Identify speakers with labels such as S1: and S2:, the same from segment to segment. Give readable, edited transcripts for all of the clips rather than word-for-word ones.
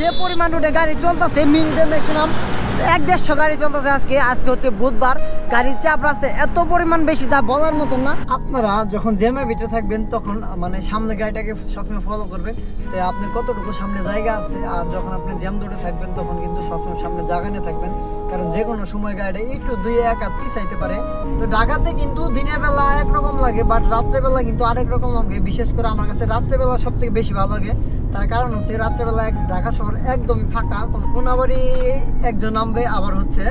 S1: যে পরিমাণ রোডে গাড়ি চলতেছে মিনিটে ম্যাক্সিমাম 1-150 গাড়ি চলতেছে। আজকে হচ্ছে বুধবার, গাড়ির চাপ রাস্তায় এত পরিমাণ বেশি তা বলার মতো না। আপনারা যখন জ্যামের ভিতরে থাকবেন তখন মানে সামনে গাড়িটাকে সবসময় ফলো করবেন, তো আপনি কতটুকু সামনে জায়গা আছে। আর যখন আপনি জ্যাম দৌড়ে থাকবেন তখন কিন্তু সবসময় সামনে জায়গা নিয়ে থাকবেন, কারণ যে কোনো সময় গাড়িটা একটু 2-1 হাত পিছাইতে পারে। তো ঢাকাতে কিন্তু দিনের বেলা একরকম লাগে, বাট রাত্রেবেলা কিন্তু আরেক রকম লাগে। বিশেষ করে আমার কাছে রাত্রেবেলা সব থেকে বেশি ভালো লাগে। তার কারণ হচ্ছে রাত্রেবেলা ঢাকা শহর একদমই ফাঁকা, কোনাবাড়ি একজন নামবে, আবার হচ্ছে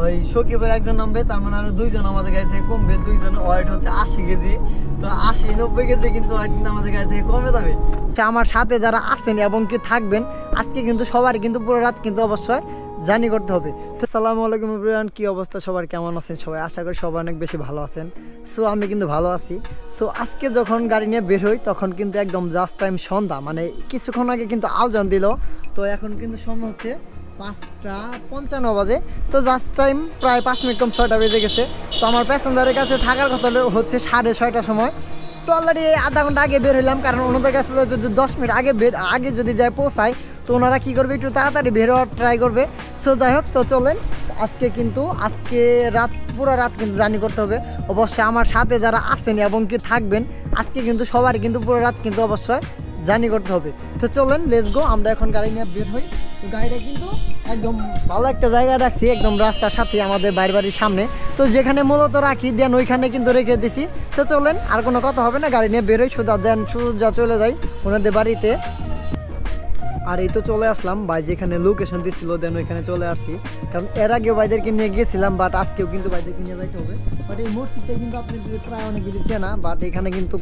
S1: ওই সকিবের একজন নামবে, তার মানে আরো 2 জন আমাদের গাড়ি থেকে কমবে। 2 জন ওয়েট হচ্ছে 80 কেজি, তো 80-90 কেজি কিন্তু ওয়েট কিন্তু আমাদের গাড়ি থেকে কমে যাবে। সে আমার সাথে যারা আছেন এবং কি থাকবেন আজকে কিন্তু সবার কিন্তু পুরো রাত কিন্তু অবশ্যই জার্নি করতে হবে। তো আসসালামু আলাইকুম এভরিওয়ান, কি অবস্থা সবার, কেমন আছেন সবাই? আশা করি সবাই অনেক বেশি ভালো আছেন। সো আমি কিন্তু ভালো আছি। সো আজকে যখন গাড়ি নিয়ে বের হই তখন কিন্তু একদম জাস্ট টাইম সন্ধ্যা, মানে কিছুক্ষণ আগে কিন্তু আজান দিল। তো এখন কিন্তু সময় হচ্ছে 5:55 বাজে। তো জাস্ট টাইম প্রায় 5 মিনিট কম 6টা বেজে গেছে। তো আমার প্যাসেঞ্জারের কাছে থাকার কথা হচ্ছে 6:30টার সময়। তো অলরেডি আধা ঘন্টা আগে বের হইলাম, কারণ ওনাদের কাছে যদি 10 মিনিট আগে যদি যায় পৌঁছায় তো ওনারা কী করবে, একটু তাড়াতাড়ি বের হওয়ার ট্রাই করবে। সো যাই হোক, তো চলেন আজকে পুরো রাত কিন্তু জার্নি করতে হবে। অবশ্যই আমার সাথে যারা আছেন এবং কি থাকবেন আজকে কিন্তু সবারই কিন্তু পুরো রাত কিন্তু অবশ্যই জার্নি করতে হবে। তো চলেন লেটস গো, আমরা এখন গাড়ি নিয়ে বের হই। তো গাড়িটা কিন্তু একদম ভালো একটা জায়গায় রাখছি, একদম রাস্তার সাথে আমাদের বাড়ির সামনে। তো যেখানে মূলত রাখি দেন ওইখানে কিন্তু রেখে দিছি। তো চলেন, আর কোনো কথা হবে না, গাড়ি নিয়ে বেরোই, সোজা চলে যাই ওনাদের বাড়িতে। আর এই তো চলে আসলাম, ভাই যেখানে লোকেশন দিচ্ছিল দেন ওইখানে চলে আসছি। কারণ এর আগেও ভাইদেরকে নিয়ে গেছিলাম, বাট আজকেও কিন্তু ভাইদেরকে নিয়ে যাইতে হবে। বাট এই মসজিদটা কিন্তু আপনি প্রায় অনেকে চেনা, বাট এখানে কিন্তু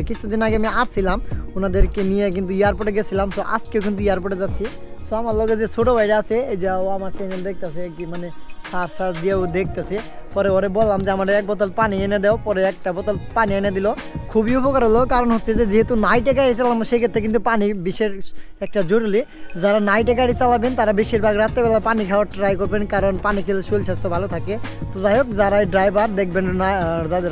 S1: কিছুদিন আগে আমি আসছিলাম ওনাদেরকে নিয়ে, কিন্তু এয়ারপোর্টে গেছিলাম। তো আজকেও কিন্তু এয়ারপোর্টে যাচ্ছি। সো আমার লগে যে ছোটো ভাইরা আছে, এই যে ও আমার চ্যানেল দেখতেছে, কি মানে সার্চ দিয়েও দেখতেছে। পরে ওরে বললাম যে আমার 1 বোতল পানি এনে দাও, পরে 1টা বোতল পানি এনে দিল। খুবই উপকার হলো, কারণ হচ্ছে যে যেহেতু নাইটে গাড়ি চালাবো সেক্ষেত্রে কিন্তু পানি বিশেষ একটা জরুরি। যারা নাইটে গাড়ি চালাবেন তারা বেশিরভাগ রাত্রেবেলা পানি খাওয়ার ট্রাই করবেন, কারণ পানি খেলে শরীর স্বাস্থ্য ভালো থাকে। তো যাই হোক, যারা ড্রাইভার দেখবেন না,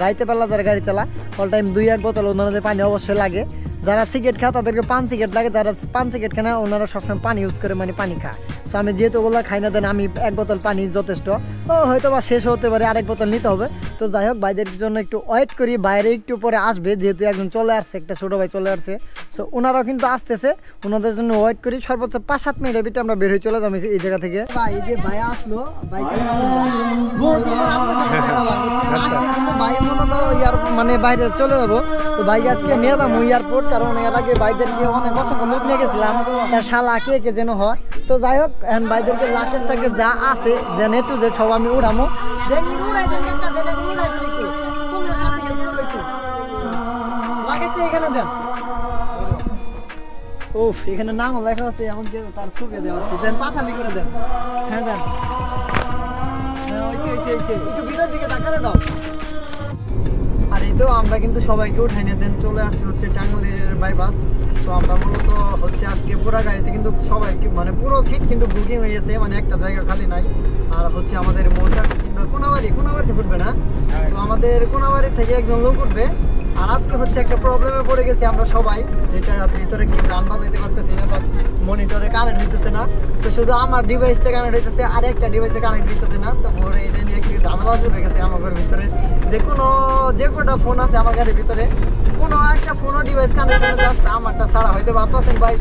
S1: রাইতেবেলা যারা গাড়ি চালা অল টাইম 2-1 বোতল ওনাদের পানি অবশ্যই লাগে। যারা সিগারেট খায় তাদেরকে পান সিগারেট লাগে, যারা পান সিগারেট খায় না ওনারা সবসময় পানি ইউজ করে, মানে পানি খায়। সো আমি যেহেতু ওগুলো খাই না, দেন আমি 1 বোতল পানি যথেষ্ট। ও হয়তো বা শেষ হতে পারে, আরেক বোতল নিতে হবে। তো যাই হোক, ভাইদের জন্য একটু ওয়েট করি, বাইরে একটু পরে আসবে, যেহেতু একজন চলে আসছে, একটা ছোটো ভাই চলে আসছে। সো ওনারাও কিন্তু আসতেছে, ওনাদের জন্য ওয়েট করি। সর্বোচ্চ 5-7 মিনিটের ভিতরে আমরা বের হয়ে চলে যাবো এই জায়গা থেকে। ভাই এই যে ভাই আসলো, ভাইকে বহুদিন পর আপনার সাথে দেখা হচ্ছে। আজকে কিন্তু ভাই মূলত মানে বাইরে চলে যাবো। তো ভাইকে আজকে নিয়ে যাবো এয়ারপোর্ট, কারণ এর আগে ভাইদেরকে অনেক অসংখ্য লোক নিয়ে গেছিলাম, তার শালা কে যেন হয়। তো যাই হোক, এখন ভাইদেরকে লাকেজটাকে যা আছে দেন একটু যে সব আমি উড়ামো, দেন উড়াই দেন কাকা, দেন একটু উড়াই দেন, একটু তুমি ওর সাথে হেল্প করো, একটু লাকেজটা এখানে দেন। উফ, এখানে নাম লেখা আছে, এমনকি তার ছবি দেওয়া আছে, দেন পাথালি করে দেন। হ্যাঁ দেন, একটু ভিতর দিকে তাকাতে দাও। আর এই তো আমরা কিন্তু সবাইকে উঠাই নিয়ে দেন চলে আসছি হচ্ছে টাঙ্গাইলের বাইপাস। তো আমরা মূলত হচ্ছে আজকে পুরো গাড়িতে কিন্তু সবাইকে মানে পুরো সিট কিন্তু বুকিং হয়ে গেছে, মানে একটা জায়গা খালি নাই। আর হচ্ছে আমাদের মৌচাক কিংবা কোনাবাড়িতে উঠবে না, তো আমাদের কোনাবাড়ি থেকে একজন লোক উঠবে। আর আজকে হচ্ছে একটা প্রবলেমে পড়ে গেছি আমরা সবাই, যেটা ভিতরে কি গান বাজাইতে পারতেছি না, বাট মনিটরে কানেক্ট হইতেছে না। তো শুধু আমার ডিভাইসটা কানেক্ট হইতেছে, আর একটা ডিভাইসে কানেক্ট হইতেছে না। তো পরে এটা নিয়ে কি ঝামেলা শুরু হয়ে গেছে আমার ঘরের ভিতরে। যে কোটা ফোন আছে আমার গাড়ির ভিতরে, কোনো একটা ফোনও ডিভাইস কানেক্ট করে, জাস্ট আমারটা ছাড়া হয়তো ভাবতেছেন ভাই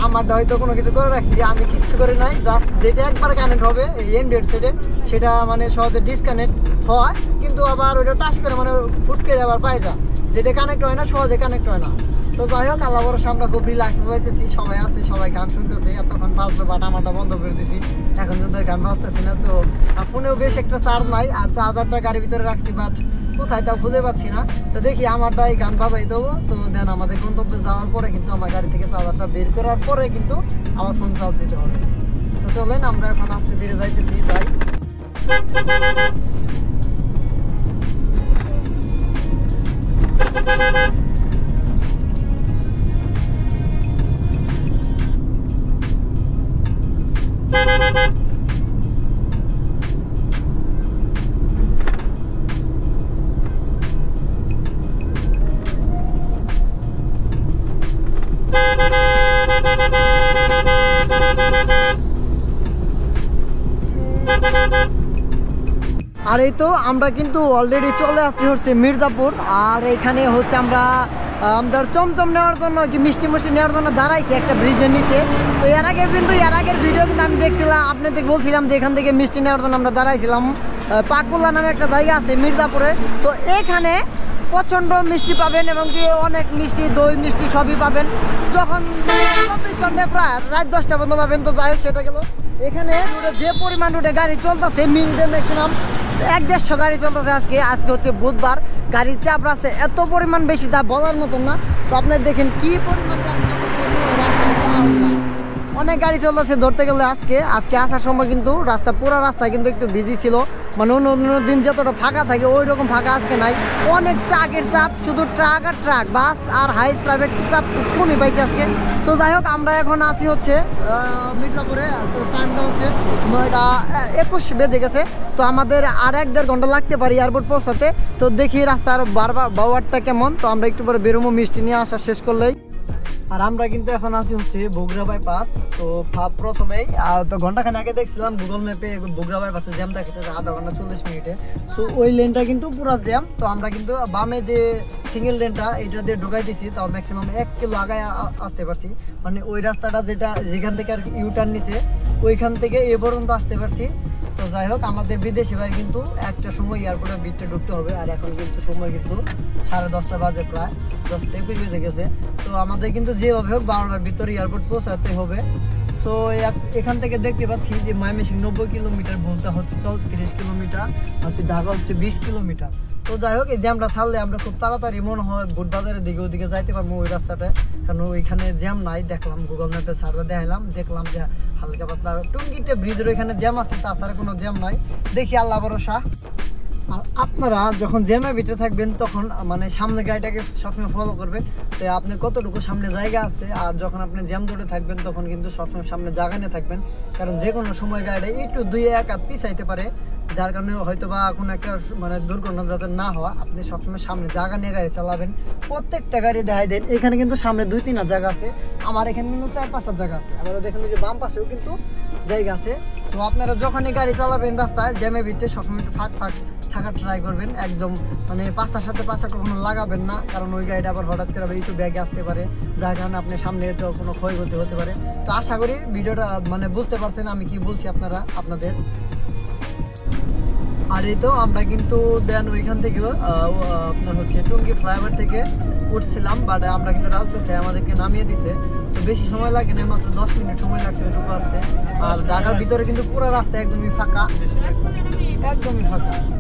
S1: আমারটা হয়তো কোনো কিছু করে রাখছি, আমি কিচ্ছু করে নাই। জাস্ট যেটা একবার কানেক্ট হবে এই এন্ড্রয়েড সেটে, সেটা মানে সহজে ডিসকানেক্ট হয়, কিন্তু আবার ওইটা টাচ করে মানে ফুট করে আবার পাই যা, যেটা কানেক্ট হয় না সহজে কানেক্ট হয় না। তো যাই হোক, আল্লাহ বড় আমরা খুব রিল্যাক্সে যাইতেছি, সবাই আসছে, সবাই গান শুনতেছে। এতক্ষণ বাজলো, বাট আমারটা বন্ধ করে দিছি, এখন কিন্তু গান বাজতেছি না। তো ফোনেও বেশ একটা চার্জ নাই, আর চার্জারটা গাড়ির ভিতরে রাখছি, বাট কোথায় তাও খুঁজে পাচ্ছি না। তো দেখি আমারটাই গান বাজাই দেবো। তো দেন আমাদের গন্তব্যে যাওয়ার পরে কিন্তু আমার গাড়ি থেকে চার্জারটা বের করার পরে কিন্তু আমার ফোন চার্জ দিতে হবে। তো চলেন আমরা এখন আস্তে ধীরে যাইতেছি, যাই। আর এই তো আমরা কিন্তু অলরেডি চলে আসছি হচ্ছে মির্জাপুর। আর এখানে হচ্ছে আমরা আমাদের চমচম নেওয়ার জন্য কি মিষ্টি মিষ্টি নেওয়ার জন্য দাঁড়াইছি একটা ব্রিজের নিচে। তো এর আগের ভিডিও কিন্তু আমি দেখছিলাম, আপনাদের বলছিলাম যে এখান থেকে মিষ্টি নেওয়ার জন্য আমরা দাঁড়াইছিলাম। পাকুল্লা নামে একটা জায়গা আছে মির্জাপুরে। তো এখানে প্রচণ্ড মিষ্টি পাবেন এবং কি অনেক মিষ্টি, দই মিষ্টি সবই পাবেন। যখন 24 ঘন্টায় প্রায় রাত 10টা পর্যন্ত পাবেন। তো যাই হোক, সেটা গেল। এখানে যে পরিমাণ রুটে গাড়ি চলতেছে মিনিটে ম্যাক্সিমাম 1-150 গাড়ি চলতেছে। আজকে হচ্ছে বুধবার, গাড়ির চাপ রাস্তায় এত পরিমাণ বেশি তা বলার মতন না। তো আপনার দেখেন কি পরিমাণ গাড়ি চলতেছে, অনেক গাড়ি চলতেছে ধরতে গেলে। আজকে আসার সময় কিন্তু পুরো রাস্তা কিন্তু একটু বিজি ছিল, মানে অন্য দিন যতটা ফাঁকা থাকে ওই রকম ফাঁকা আজকে নাই। অনেক ট্রাকের চাপ, শুধু ট্রাক আর ট্রাক, বাস আর হাইস প্রাইভেট চাপ কমই পাইছে আজকে। তো যাই হোক, আমরা এখন আছি হচ্ছে মির্জাপুরে। তো টাইমটা হচ্ছে 9:21 বেজে গেছে। তো আমাদের আর 1-1.5 ঘন্টা লাগতে পারে এয়ারপোর্ট পৌঁছাতে। তো দেখি রাস্তার বারবারটা কেমন। তো আমরা একটু পরে বেরোবো মিষ্টি নিয়ে আসা শেষ করলেই। আর আমরা কিন্তু এখন আছি হচ্ছে বগুড়া বাইপাস। তো প্রথমেই তো ঘন্টাখানে আগে দেখছিলাম গুগল ম্যাপে বগুড়া বাইপাসে জ্যাম দেখাচ্ছে 1/2 ঘন্টা 40 মিনিটে। সো ওই লেনটা কিন্তু পুরো জ্যাম। তো আমরা কিন্তু বামে যে সিঙ্গেল লেনটা এটা দিয়ে ঢোকাই দিয়েছি, তাও ম্যাক্সিমাম 1 কিলো আগায় আসতে পারছি। মানে ওই রাস্তাটা যেখান থেকে আর ইউটার্ন নিছে ওইখান থেকে এ পর্যন্ত আসতে পারছি। তো যাই হোক, আমাদের বিদেশি ভাই কিন্তু একটা সময় এয়ারপোর্টে বিটে ঢুকতে হবে। আর এখন কিন্তু সময় কিন্তু 10:30 বাজে, প্রায় 10:21 বেজে গেছে। তো আমাদের কিন্তু যেভাবে হোক 12টার ভিতরে এয়ারপোর্ট পৌঁছাতে হবে। সো এখান থেকে দেখতে পাচ্ছি যে ময়মনসিংহ 90 কিলোমিটার, বলতে হচ্ছে 30 কিলোমিটার, হচ্ছে ঢাকা হচ্ছে 20 কিলোমিটার। তো যাই হোক, এই জ্যামটা ছাড়লে আমরা খুব তাড়াতাড়ি মনে হয় বুটবাজারের দিকে ওদিকে যাইতে পারবো ওই রাস্তাটায়, কারণ ওইখানে জ্যাম নাই। দেখলাম গুগল ম্যাপে সার্ভে দেখলাম যে হালকা পাতলা টুঙ্গিতে ব্রিজের ওইখানে জ্যাম আছে, তাছাড়া কোনো জ্যাম নাই। দেখি আল্লাহ ভরসা। আর আপনারা যখন জ্যামের ভিতরে থাকবেন তখন মানে সামনে গাড়িটাকে সবসময় ফলো করবেন, তো আপনার কতটুকু সামনে জায়গা আছে। আর যখন আপনি জ্যাম ধরে থাকবেন তখন কিন্তু সবসময় সামনে জায়গা নিয়ে থাকবেন, কারণ যে কোনো সময় গাড়িটা একটু 2-1 হাত পিছাইতে পারে, যার কারণে হয়তো বা কোনো একটা মানে দুর্ঘটনা যাতে না হয়। আপনি সবসময় সামনে জায়গা নিয়ে গাড়ি চালাবেন। প্রত্যেকটা গাড়ি দেখাই দেন। এখানে কিন্তু সামনে 2-3 জায়গা আছে, আমার এখানে কিন্তু 4-5 জায়গা আছে। আবার দেখেন যে বাম পাশেও কিন্তু জায়গা আছে। তো আপনারা যখনই গাড়ি চালাবেন রাস্তায় জ্যামের ভিতরে সবসময় একটু ফাঁক থাকার ট্রাই করবেন। একদম মানে পাশার সাথে পাশা কখনো লাগাবেন না, কারণ ওই গাড়িটা আবার হঠাৎ করে একটু ব্যাগে আসতে পারে, যার কারণে আপনার সামনে তো কোনো ক্ষয়ক্ষতি হতে পারে। তো আশা করি ভিডিওটা মানে বুঝতে পারছেন আমি কি বলছি আপনাদের। আর এই তো আমরা কিন্তু দেন ওইখান থেকে আপনার হচ্ছে টুঙ্গি ফ্লাইওভার থেকে উঠছিলাম, বাট আমরা কিন্তু রাজপথে আমাদেরকে নামিয়ে দিছে। তো বেশি সময় লাগে না, মাত্র 10 মিনিট সময় লাগছে ওইটুকু আসতে। আর ঢাকার ভিতরে কিন্তু পুরো রাস্তা একদমই ফাঁকা।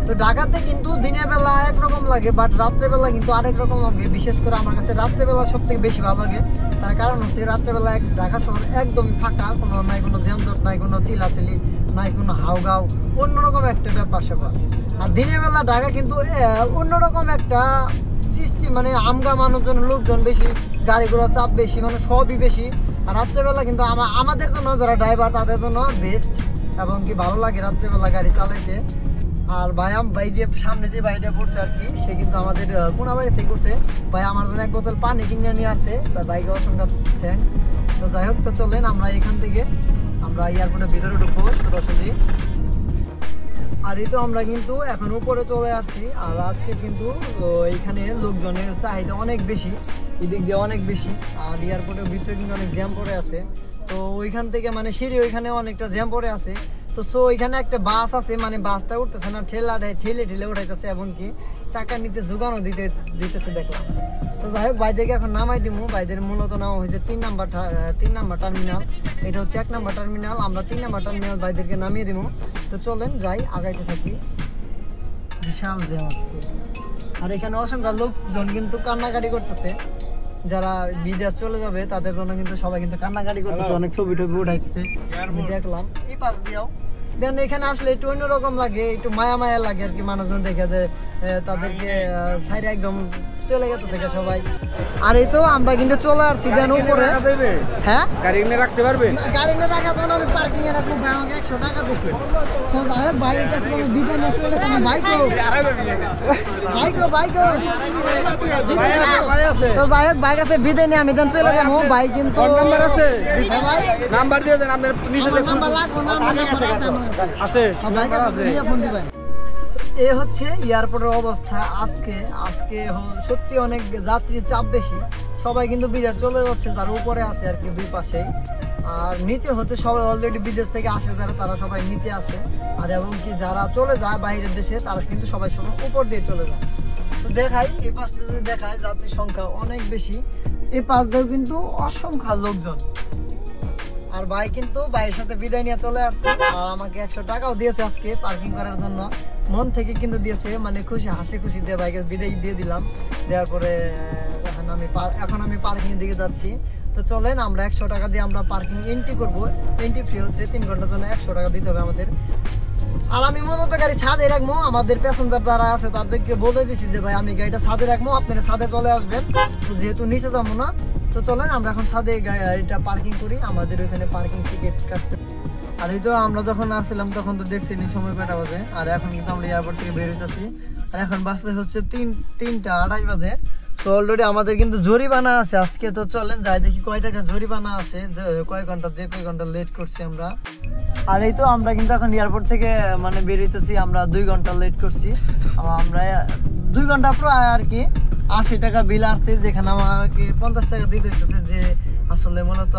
S1: তো ঢাকাতে কিন্তু দিনের বেলা একরকম লাগে, বাট রাত্রেবেলা কিন্তু আরেক রকম লাগে। বিশেষ করে আমার কাছে রাত্রেবেলা সব থেকে বেশি ভালো লাগে। তার কারণ হচ্ছে রাত্রেবেলা ঢাকা শহর একদমই ফাঁকা, নাই কোনো জ্যামজট, নাই কোনো চিলাচিলি, নাই কোনো হাউগাও, অন্যরকম একটা ব্যাপার সেবা। আর দিনের বেলা ঢাকা কিন্তু অন্যরকম একটা সৃষ্টি, মানে আমগা মানুষজন, লোকজন বেশি, গাড়ি ঘোড়া চাপ বেশি, মানে সবই বেশি। আর রাত্রেবেলা কিন্তু আমাদের জন্য যারা ড্রাইভার তাদের জন্য বেস্ট, এবং কি ভালো লাগে রাত্রেবেলা গাড়ি চালাইতে। আর ভাই যে সামনে যে ভাইটা পড়ছে আর কি, সে কিন্তু আমাদের কোনাবাড়ি থেকে করছে। ভাই আমার জন্য 1 বোতল পানি কিনে নিয়ে আসছে, তার ভাইকে অসংখ্য থ্যাঙ্কস। তো যাই হোক, তো চলেন আমরা এখান থেকে আমরা এয়ারপোর্টের ভিতরে ঢুকবো সোজাসুজি। আর এই তো আমরা কিন্তু এখন উপরে চলে আসছি। আর আজকে কিন্তু এইখানে লোকজনের চাহিদা অনেক বেশি, এদিক দিয়ে অনেক বেশি। আর এয়ারপোর্টের ভিতরে কিন্তু অনেক জ্যাম পড়ে আছে। তো ওইখান থেকে মানে সিঁড়ি ওইখানে অনেকটা জ্যাম পড়ে আছে। তো ওইখানে একটা বাস আছে, মানে বাসটা উঠতেছে না, ঠেলে উঠাইতেছে, এবং কি চাকার নিচে যোগানো দিতেছে দেখলাম। তো যাই হোক, ভাইদেরকে এখন নামাই দিব। ভাইদের মূলত নামা হয়েছে 3 নাম্বার টার্মিনাল। এটা হচ্ছে 1 নাম্বার টার্মিনাল, আমরা 3 নাম্বার টার্মিনাল ভাইদেরকে নামিয়ে দিব। তো চলেন যাই, আগাইতে থাকি। বিশাল জ্যাম আজকে। আর এখানে অসংখ্য লোকজন কিন্তু কান্নাকাটি করতেছে, যারা বিদেশ চলে যাবে তাদের জন্য কিন্তু সবাই কিন্তু কান্নাকাটি করতেছে, অনেক ছবি টবি উঠাইতেছে আমি দেখলাম। এই পাশ দিয়েও দেন এখানে আসলে একটু অন্যরকম লাগে, একটু মায়া লাগে আর কি। মানুষজন দেখে যে তাদেরকে সাইডে একদম চলে গেছে সবাই। আর এই তো আমরা কিন্তু চলে আসছি দেন উপরে। হ্যাঁ, গাড়ি এনে রাখতে পারবে? গাড়ি এনে রাখার জন্য আমি পার্কিং এ রাখবো, আমাকে 100 টাকা দিয়েছে। তো যাই হোক, ভাইয়ের কাছে আমি বিদায় নিয়ে চলে যাবো। বাইকো তো যাই হোক, বাইক আছে, বিদায় নিয়ে আমি দেন চলে যাবো। বাইক কিন্তু নাম্বার আছে, নাম্বার দিয়ে দেন। আপনার নিচে নাম্বার লাগবে না, আমার নাম্বার আছে, আছে বাইক আছে, নিয়ে ফোন দিবেন। এ হচ্ছে এয়ারপোর্টের অবস্থা আজকে। সত্যি অনেক যাত্রীর চাপ বেশি, সবাই কিন্তু বিদেশ চলে যাচ্ছে, তার উপরে আছে আর কি দুই পাশেই। আর নিচে হচ্ছে সবাই অলরেডি বিদেশ থেকে আসে যারা, তারা সবাই নিচে আসে। আর এবং কি যারা চলে যায় বাইরের দেশে তারা কিন্তু সবাই উপর দিয়ে চলে যায়। তো দেখাই এই পাশে যদি দেখায় যাত্রীর সংখ্যা অনেক বেশি, এই পাশ দিয়েও কিন্তু অসংখ্য লোকজন। আর ভাই কিন্তু ভাইয়ের সাথে বিদায় নিয়ে চলে আসছে, আর আমাকে 100 টাকাও দিয়েছে আজকে পার্কিং করার জন্য, মন থেকে কিন্তু দিয়েছে, মানে খুশি হাসি খুশি দিয়ে ভাইকে বিদায় দিয়ে দিলাম। দেওয়ার পরে এখন আমি পার্কিং এর দিকে যাচ্ছি। তো চলেন আমরা 100 টাকা দিয়ে আমরা পার্কিং এন্ট্রি করবো। এন্ট্রি ফ্রি হচ্ছে 3 ঘন্টার জন্য 100 টাকা দিতে হবে আমাদের। আর আমি মূলত গাড়ি ছাদে রাখবো, আমাদের প্যাসেঞ্জার যারা আছে তাদেরকে বলে দিচ্ছি যে ভাই আমি গাড়িটা ছাদে রাখবো, আপনারা ছাদে চলে আসবেন। তো যেহেতু নিচে যাবো না, তো চলেন আমরা এখন ছাদে গাড়িটা পার্কিং করি, আমাদের ওখানে পার্কিং টিকিট কাটতে। আর এই তো আমরা যখন আসছিলাম তখন তো দেখছিনি সময় কয়টা বাজে, আর এখন কিন্তু আমরা এয়ারপোর্ট থেকে বের হইতেছি। আর এখন বাজতে হচ্ছে 3টা 28 বাজে। তো অলরেডি আমাদের কিন্তু জরিমানা আছে আজকে। তো চলেন যাই দেখি কয় টাকা জরিমানা আছে, কয় ঘন্টা লেট করছি আমরা। আর এই তো আমরা কিন্তু এখন এয়ারপোর্ট থেকে মানে বেরোইতেছি, আমরা 2 ঘন্টা লেট করছি। আমরা 2 ঘন্টা প্রায় আর কি 80 টাকা বিল আসছে, যেখানে আমাকে 50 টাকা দিতে হইতেছে। যে আসলে মূলত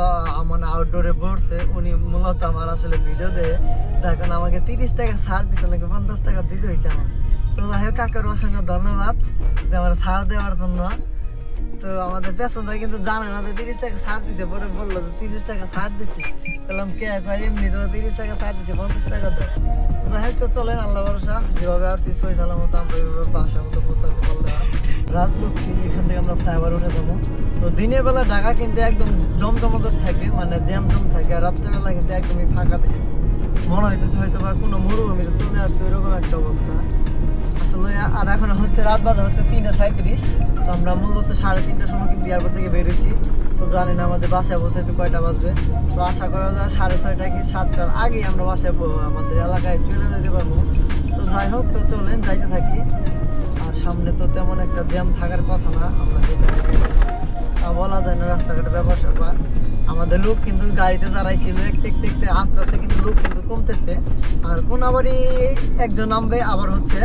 S1: মানে আউটডোরে বসছে উনি মূলত আমার আসলে ভিডিও দেয়, যার কারণে আমাকে 30 টাকা ছাড় দিচ্ছে, নাকি 50 টাকা দিতে হয়েছে আমার। তো ভাই কাকার অসংখ্য ধন্যবাদ যে আমার ছাড় দেওয়ার জন্য। তো আমাদের প্যাসেঞ্জার কিন্তু জানে না যে 30 টাকা ছাড় দিছে, পরে বললো যে 30 টাকা ছাড় দিছি। বললাম কে ভাই এমনি তো 30 টাকা ছাড় দিছে, 50 টাকা দাও। তো যাই হোক, তো চলেন আল্লাহ ভরসা, যেভাবে আসছি সই সালামত আমরা এইভাবে বাসার মতো পৌঁছাতে পারলে রাজলক্ষ্মী এখান থেকে আমরা ফ্লাইওভার উঠে যাবো। তো দিনের বেলা ঢাকা কিন্তু একদম জমজমত থাকে, মানে জ্যাম থাকে, আর রাত্রেবেলা কিন্তু একদমই ফাঁকা থাকে, মনে হইতেছে হয়তো বা কোনো মরুভূমিতে চলে আসছে ওইরকম একটা অবস্থা আসলে। আর এখন হচ্ছে রাত বাজে হচ্ছে 3টা 37। তো আমরা মূলত 3:30টার সময় কিন্তু এয়ারপোর্ট থেকে বেরোইছি। তো জানি না আমাদের বাসায় পৌঁছাইতে কয়টা বাজবে, তো আশা করা যায় 6:30 কি 7টার আগেই আমরা বাসায় আমাদের এলাকায় চলে যেতে পারবো। তো যাই হোক, তো চলেন যাইতে থাকি। আর সামনে তো তেমন একটা জ্যাম থাকার কথা না, আমরা যেটা বলা যায় না, রাস্তাঘাটে ব্যাপার স্যাপার। আমাদের লোক কিন্তু গাড়িতে যারাই ছিল দেখতে দেখতে আস্তে আস্তে কিন্তু লোক কিন্তু কমতেছে। আর কোন আবারই একজন নামবে, আবার হচ্ছে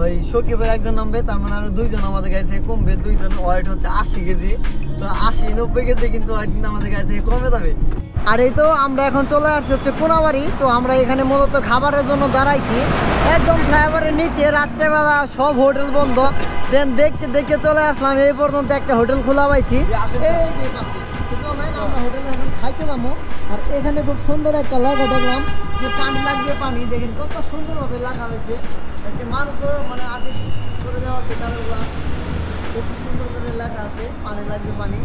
S1: ওই সকিবের একজন নামবে, তার মানে আরো 2 জন আমাদের গাড়ি থেকে কমবে। 2 জন ওয়েট হচ্ছে 80 কেজি। তো 80-90 কেজি কিন্তু ওয়েট কিন্তু আমাদের গাড়ি থেকে কমে যাবে। আর এই তো আমরা এখন চলে আসছি হচ্ছে কোনাবাড়ি। তো আমরা এখানে মূলত খাবারের জন্য দাঁড়াইছি একদম ফ্লাইওভারের নিচে। রাত্রেবেলা সব হোটেল বন্ধ, দেন দেখতে দেখতে চলে আসলাম এই পর্যন্ত একটা হোটেল খোলা পাইছি এই যে পাশে। আমরা হোটেলে এখন খাইতে যাবো। আর এখানে খুব সুন্দর একটা লেখা দেখলাম যে পানি লাগবে পানি, দেখেন কত সুন্দরভাবে লেখা হয়েছে, একটা মানুষও মানে আর্টিস্ট করে দেওয়া আছে, কারোগুলা খুব সুন্দর করে লেখা আছে পানি লাগবে পানি।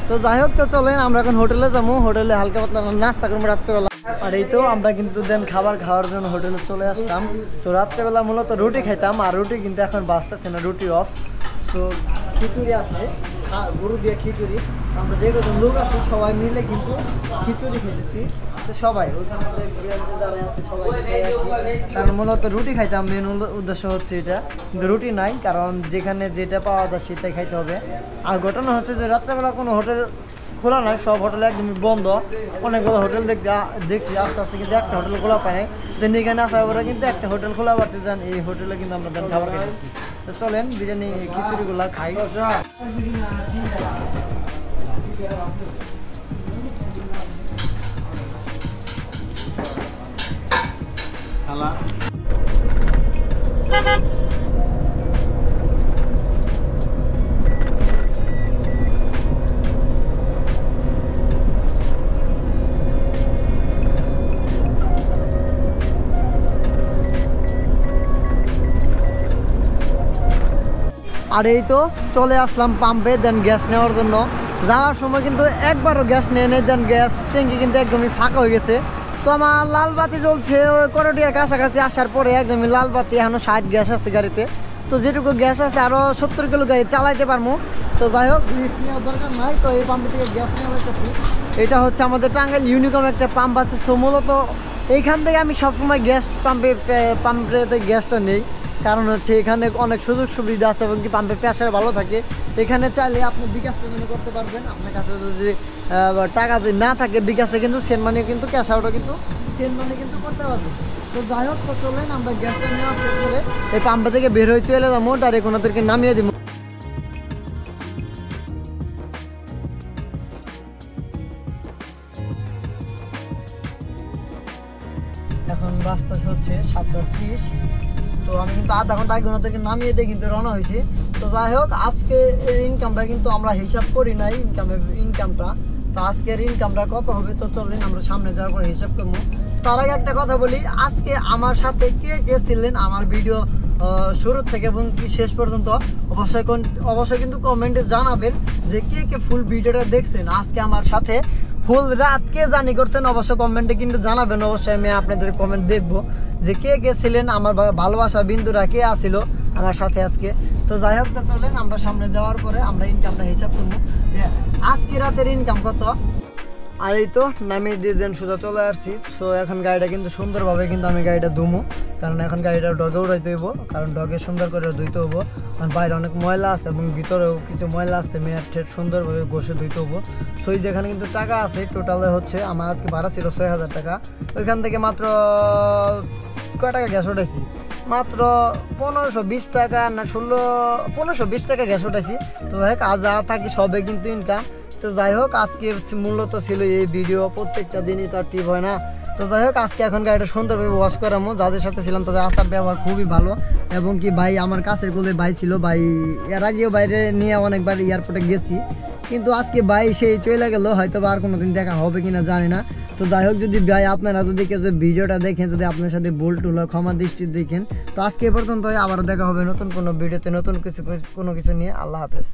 S1: তো যাই হোক, তো চলেন আমরা এখন হোটেলে যাবো, হোটেলে হালকা পাতলা নাস্তা করবো রাত্রেবেলা। আর এই তো আমরা কিন্তু দেন খাবার খাওয়ার জন্য হোটেলে চলে আসলাম। তো রাত্রেবেলা মূলত রুটি খাইতাম, আর রুটি কিন্তু এখন বাঁচতেছে না, রুটি অফ। সো খিচুড়ি আছে, গরু দিয়ে খিচুড়ি। আমরা যে কত লোক আছি সবাই মিলে কিন্তু খিচুড়ি খেতেছি। তো সবাই ওইখানে যারা আছে সবাই, কারণ মূলত রুটি খাইতাম, মেন উদ্দেশ্য হচ্ছে এটা। কিন্তু রুটি নাই, কারণ যেখানে যেটা পাওয়া যায় সেটাই খাইতে হবে। আর ঘটনা হচ্ছে যে রাত্রেবেলা কোনো হোটেল খোলা নাই, সব হোটেল একদমই বন্ধ। অনেকগুলো হোটেল দেখছি আস্তে আস্তে, কিন্তু একটা হোটেল খোলা পায়। দেন এখানে আসার পরে কিন্তু একটা হোটেল খোলা পাচ্ছে, যান এই হোটেলে কিন্তু আমরা দেন খাবার খাইতেছি। তো চলেন বিরিয়ানি খিচুড়িগুলো খাই। আর এই তো চলে আসলাম পাম্পে, দেন গ্যাস নেওয়ার জন্য। যাওয়ার সময় কিন্তু একবারও গ্যাস নিয়ে নেই, দেন গ্যাস ট্যাঙ্কি কিন্তু একদমই ফাঁকা হয়ে গেছে। তো আমার লাল বাতি জ্বলছে ওই করটিয়ার কাছাকাছি আসার পরে, একদমই লাল বাতি, এখনও 60 গ্যাস আছে গাড়িতে। তো যেটুকু গ্যাস আছে আরও 70 কিলো গাড়ি চালাইতে পারবো। তো যাই হোক, রিস্ক নেওয়ার দরকার নাই, তো এই পাম্পে থেকে গ্যাস নেওয়া যাইতেছি। এটা হচ্ছে আমাদের টাঙ্গাইল ইউনিকম একটা পাম্প আছে। সো মূলত এইখান থেকে আমি সবসময় গ্যাস পাম্পেতে গ্যাসটা নেই, কারণ হচ্ছে এখানে অনেক সুযোগ সুবিধা আছে এবং কি পাম্পের প্রেসার ভালো থাকে। এখানে চাইলে আপনি বিকাশ পেমেন্ট করতে পারবেন। আপনার কাছে যদি টাকা যদি না থাকে বিকাশে কিন্তু সেন্ড মানি কিন্তু ক্যাশ আউটও কিন্তু সেন্ড মানি কিন্তু করতে পারবেন। তো যাই হোক, তো চলেন আমরা গ্যাসটা নেওয়া শেষ করে এই পাম্পা থেকে বের হয়ে চলে যাবো আর এখন ওদেরকে নামিয়ে দিব। এখন বাজতেছে হচ্ছে 7:30। তো আমি কিন্তু আধা ঘন্টা আগে ওনাদেরকে নামিয়ে দিয়ে কিন্তু রওনা হয়েছি। তো যাই হোক, আজকে এর ইনকামটা কিন্তু আমরা হিসাব করি নাই, ইনকামটা। তো আজকের ইনকামটা কত হবে তো চলেন আমরা সামনে যাওয়ার পরে হিসাব করবো। তার আগে একটা কথা বলি, আজকে আমার সাথে কে কে ছিলেন আমার ভিডিও শুরু থেকে এবং কি শেষ পর্যন্ত অবশ্যই কিন্তু কমেন্টে জানাবেন যে কে কে ফুল ভিডিওটা দেখছেন আজকে আমার সাথে। ফুল রাত কে জানি করছেন অবশ্য কমেন্টে কিন্তু জানাবেন। অবশ্যই আমি আপনাদের কমেন্ট দেখবো যে কে কে ছিলেন, আমার ভালোবাসা বিন্দুরা কে আসিল আমার সাথে আজকে। তো যাই হোক, তো চলেন আমরা সামনে যাওয়ার পরে আমরা ইনকামটা হিসাব করবো যে আজকে রাতের ইনকাম কত। আর এই তো নামিয়ে দিয়ে দেন, সোজা চলে আসছি। সো এখন গাড়িটা কিন্তু সুন্দরভাবে কিন্তু আমি গাড়িটা ধুমো, কারণ এখন গাড়িটা ডগে উড়াইতে হইব, কারণ ডগে সুন্দর করে ধুইতে হবো। কারণ বাইরে অনেক ময়লা আছে এবং ভিতরেও কিছু ময়লা আছে, মেয়ার ঠেট সুন্দরভাবে ঘষে ধুইতে হবো। সো এই যেখানে কিন্তু টাকা আছে টোটালে হচ্ছে আমার আজকে ভাড়া ছিল 6,000 টাকা। ওইখান থেকে মাত্র কয় টাকা গ্যাস উঠাইছি, মাত্র 1520 টাকা না 1520 টাকা গ্যাস উঠাইছি। তো যাই হোক, আজ যা থাকি সবে কিন্তু ইনকাম। তো যাই হোক, আজকের মূলত ছিল এই ভিডিও, প্রত্যেকটা দিনই তো আর টিপ হয় না। তো যাই হোক, আজকে এখন গাড়িটা সুন্দরভাবে ওয়াশ করামো। যাদের সাথে ছিলাম তাদের আচার ব্যবহার খুবই ভালো এবং কি ভাই আমার কাছের কোলে ভাই ছিল। ভাই এর আগেও বাইরে নিয়ে অনেকবার এয়ারপোর্টে গেছি, কিন্তু আজকে ভাই সেই চলে গেল, হয়তো বা আর কোনোদিন দেখা হবে কিনা জানি না। তো যাই হোক, যদি ভাই আপনারা যদি কেউ ভিডিওটা দেখেন, যদি আপনার সাথে ভুল টুল হয় ক্ষমা দৃষ্টি দেখেন। তো আজকে এ পর্যন্ত, আবার দেখা হবে নতুন কোনো ভিডিওতে নতুন কোনো কিছু নিয়ে। আল্লাহ হাফেজ।